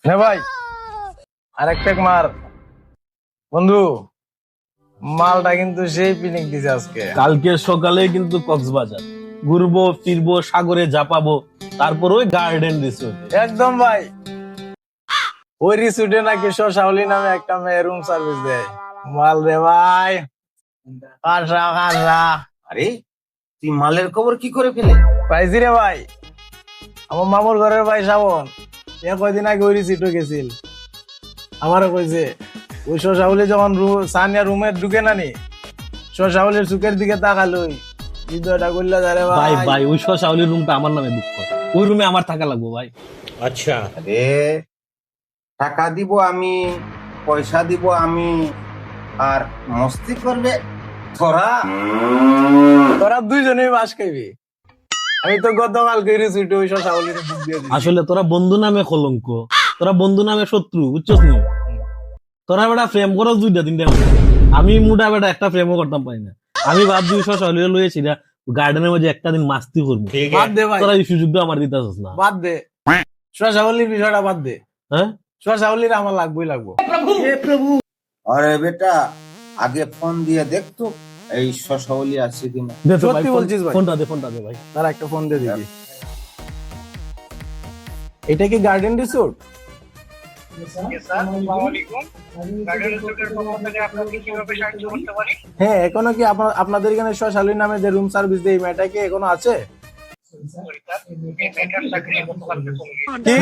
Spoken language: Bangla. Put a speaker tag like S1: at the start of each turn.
S1: হ্যাঁ ভাই, আরেক প্যাক মার বন্ধু। মালটা কিন্তু সেই পিনিক দিছে আজকে।
S2: কালকে সকালে কিন্তু কক্সবাজার ঘুরবো ফিরবো সাগরে ঝাপাবো, তারপর ওই গার্ডেন রিসোর্ট।
S1: একদম ভাই, ওই রিসোর্টে নাকি শাওলি নামে একটা মেয়ে রুম সার্ভিস দেয়। মাল রে ভাই, কাঁচা কাঁচা
S3: আরে তুই মালের খবর কি করে পেলে?
S1: পাইছি রে ভাই। আমার মামুর ঘরের ভাই শ্রাবণ কয়দিন আগে ওই রিসোর্টে গেছিল। আমারও কইছে ওই শাওলি যখন সানিয়া রুমে ঢুকে নানি, শাওলির চুকের দিকে তাকালই হৃদয়টা গল্লা যায় রে
S2: ভাই
S1: ভাই।
S2: ভাই ওই শাওলির রুমটা আমার নামে বুক কর, ওই রুমে আমার থাকা লাগবো ভাই।
S3: আরে টাকা দিব আমি, পয়সা দিব আমি, আর মস্তি করবে তোরা।
S1: তোরা দুইজনেই বাস খাইবি। আমি তো গতকালকে রিসোর্টে ওই শাওলির বুক দিয়ে দিছি।
S2: আসলে তোরা বন্ধু নামে কলঙ্ক, তোরা বন্ধু নামে শত্রু, বুঝছস নি? তোরা বেটা ফ্রেম করো দুইটা তিনটা মতো। আমি মুডা বেটা একটা ফ্রেমও করতাম পারি না। আমি ভাবছি শাওলিরে লইয়েছি না গার্ডেনের মধ্যে একটা দিন মাস্তি করবো।
S1: বাদ দে ভাই,
S2: তোরা এই সুযোগ আমার দিতেছস না।
S1: বাদ দে, শাওলির বিষয়টা বাদ দে।
S2: হ্যাঁ
S1: শাওলির আমার লাগবোই লাগবো।
S3: আরে বেটা আগে ফোন দিয়ে দেখতো এই শশাওলি আছে কিনা।
S2: দে তো ভাই,
S1: সত্যি বলছিস ভাই?
S2: ফোনটা দে ভাই।
S1: তার একটা ফোন দিয়ে দিবি। এটা কি গার্ডেন রিসোর্ট? হ্যাঁ, এখনো কি আপনাদের এখানে শাওলির নামে যে রুম সার্ভিস দেয়, এই মেয়েটা কি এখনো আছে? কি?